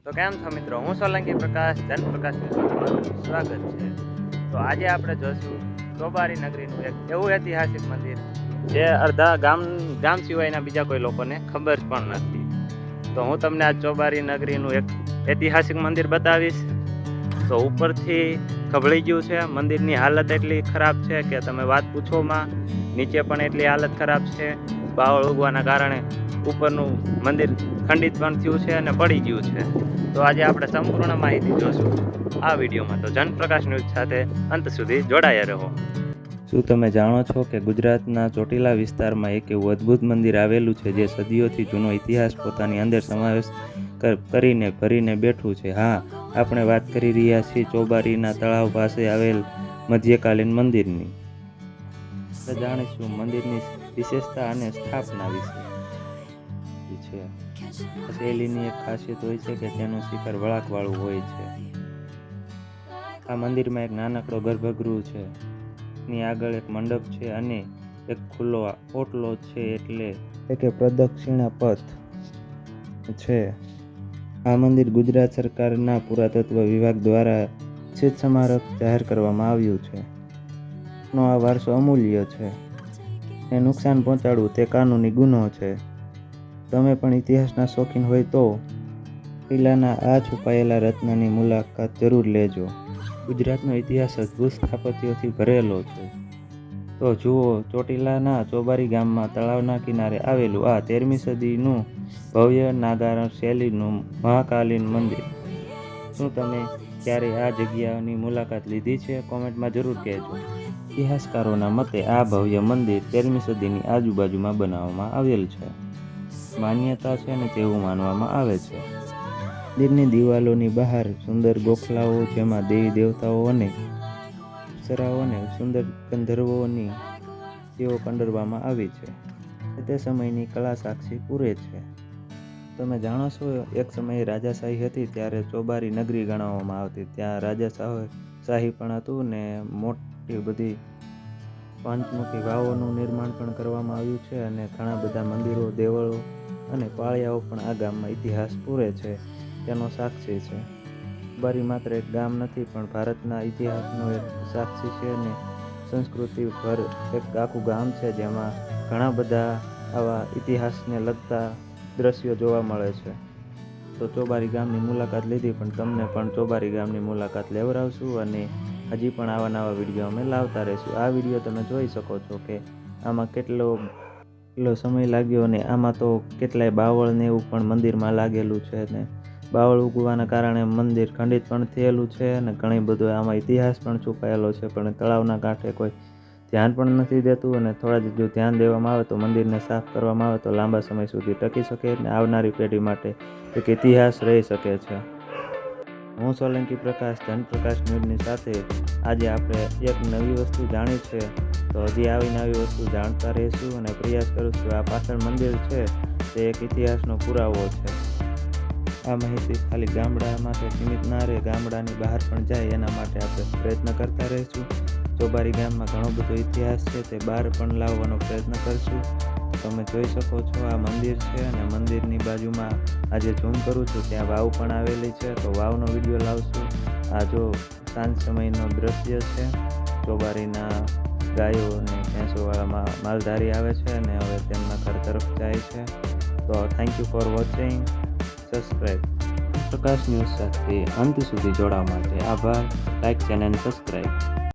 તો કેમ છો મિત્રો, હું સોલંકી પ્રકાશ જનપ્રકાશ તમારું સ્વાગત છે. તો આજે આપણે જોશું ચોબારી નગરીનું એક એવું ઐતિહાસિક મંદિર જે અડધા ગામ સિવાયના બીજા કોઈ લોકોને ખબર પણ નથી. તો હું તમને આ ચોબારી નગરીનું એક ઐતિહાસિક મંદિર બતાવીશ. તો ઉપરથી ખબળી ગયું છે, મંદિરની હાલત એટલી ખરાબ છે કે તમે વાત પૂછોમાં. નીચે પણ એટલી હાલત ખરાબ છે, બાવળ ઉગવાના કારણે ઉપરનું મંદિર ખંડિત પણ થયું છે અને પડી ગયું છે. તો આજે આપણે સંપૂર્ણ માહિતી જોશું આ વિડીયોમાં. તો જનપ્રકાશ ન્યૂઝ સાથે અંત સુધી જોડાયા રહો. શું તમે જાણો છો કે ગુજરાતના ચોટીલા વિસ્તારમાં એક એવું અદ્ભુત મંદિર આવેલું છે જે સદીઓથી જૂનો ઇતિહાસ પોતાની અંદર સમાવેશ કરીને ભરીને બેઠું છે? હા, આપણે વાત કરી રહ્યા છીએ ચોબારીના તળાવ પાસે આવેલ મધ્યકાલીન મંદિરની. આપણે જાણીશું મંદિરની વિશેષતા અને સ્થાપના વિશે છે. શૈલીની એક ખાસિયત હોય છે કે તેનું શિખર વળાંકવાળું હોય છે. આ મંદિરમાં એક નાનકડો ગર્ભગૃહ છે, ની આગળ એક મંડપ છે અને એક ખુલ્લો ઓટલો છે, એટલે કે પ્રદક્ષિણા પથ છે. આ મંદિર ગુજરાત સરકારના પુરાતત્વ વિભાગ દ્વારા વિશેષ સ્મારક જાહેર કરવામાં આવ્યું છે. આ વારસો અમૂલ્ય છે. ને નુકસાન પહોંચાડવું તે કાનૂની ગુનો છે. તમે પણ ઇતિહાસના શોખીન હોય તો ચોટીલાના આ છુપાયેલા રત્નની મુલાકાત જરૂર લેજો. ગુજરાતનો ઇતિહાસ અદ્ભુત સ્થાપત્યોથી ભરેલો છે. તો જુઓ, ચોટીલાના ચોબારી ગામમાં તળાવના કિનારે આવેલું આ 13મી સદીનું ભવ્ય નાગારા શૈલીનું મહાકાલીન મંદિર. શું તમે ક્યારેય આ જગ્યાની મુલાકાત લીધી છે? કોમેન્ટમાં જરૂર કહેજો. ઇતિહાસકારોના મતે આ ભવ્ય મંદિર 13મી સદીની આજુબાજુમાં બનાવવામાં આવેલ છે. માન્યતા છે ને તેવું માનવામાં આવે છે. મંદિરની દિવાલોની બહાર સુંદર ગોખલાઓ જેમાં દેવી દેવતાઓ અને અપ્સરાઓ અને સુંદર ગંધર્વોની તેઓ કંડરવામાં આવી છે. તે સમયની કળા સાક્ષી પૂરે છે. તમે જાણો છો, એક સમયે રાજાશાહી હતી ત્યારે ચોબારી નગરી ગણવામાં આવતી. ત્યાં રાજાશાહી પણ હતું ને મોટી બધી પંચમુખી વાવોનું નિર્માણ પણ કરવામાં આવ્યું છે અને ઘણા બધા મંદિરો, દેવળો અને પાળિયાઓ પણ આ ગામમાં ઇતિહાસ પૂરે છે તેનો સાક્ષી છે. ચોબારી માત્ર એક ગામ નથી પણ ભારતના ઇતિહાસનો એક સાક્ષી છે અને સંસ્કૃતિ પર એક આખું ગામ છે જેમાં ઘણા બધા આવા ઇતિહાસને લગતા દ્રશ્યો જોવા મળે છે. તો ચોબારી ગામની મુલાકાત લીધી, પણ તમને પણ ચોબારી ગામની મુલાકાત લેવડાવશું અને હજી પણ આવા નવા વિડીયો અમે લાવતા રહીશું. આ વિડીયો તમે જોઈ શકો છો કે આમાં કેટલો સમય લાગ્યો અને આમાં તો કેટલાય બાવળ ને એવું પણ મંદિરમાં લાગેલું છે ને બાવળ ઉગવાના કારણે મંદિર ખંડિત પણ થયેલું છે અને ઘણી બધો આમાં ઇતિહાસ પણ છુપાયેલો છે, પણ તળાવના કાંઠે કોઈ ધ્યાન પણ નથી દેતું. અને થોડા જ જો ધ્યાન દેવામાં આવે તો મંદિરને સાફ કરવામાં આવે તો લાંબા સમય સુધી ટકી શકે અને આવનારી પેઢી માટે એક ઇતિહાસ રહી શકે છે. હું સોલંકી પ્રકાશ જનપ્રકાશ ન્યૂઝની સાથે આજે આપણે એક નવી વસ્તુ જાણી છે, તો હજી આવી નવી વસ્તુ જાણતા રહીશું અને પ્રયાસ કરીશું. આ પાછળ મંદિર છે તે એક ઇતિહાસનો પુરાવો છે. આ માહિતી ખાલી ગામડા માટે સીમિત ના રહે, ગામડાની બહાર પણ જાય એના માટે આપણે પ્રયત્ન કરતા રહીશું. ચોબારી ગામમાં ઘણો બધો ઇતિહાસ છે તે બહાર પણ લાવવાનો પ્રયત્ન કરશું. તમે જોઈ શકો છો આ મંદિર છે અને મંદિરની બાજુમાં આજે ઝૂમ કરું છું ત્યાં વાવ પણ આવેલી છે, તો વાવનો વિડીયો લાવશું. આ જો સાંજ સમયનો દ્રશ્ય છે. ચોબારીના ગાયો અને ભેંસોવાળા માલધારી આવે છે અને હવે તેમના ઘર તરફ જાય છે. તો thank you for watching. Subscribe. Prakash news સાથે અંત સુધી જોડાવા માટે આભાર. Like, channel subscribe.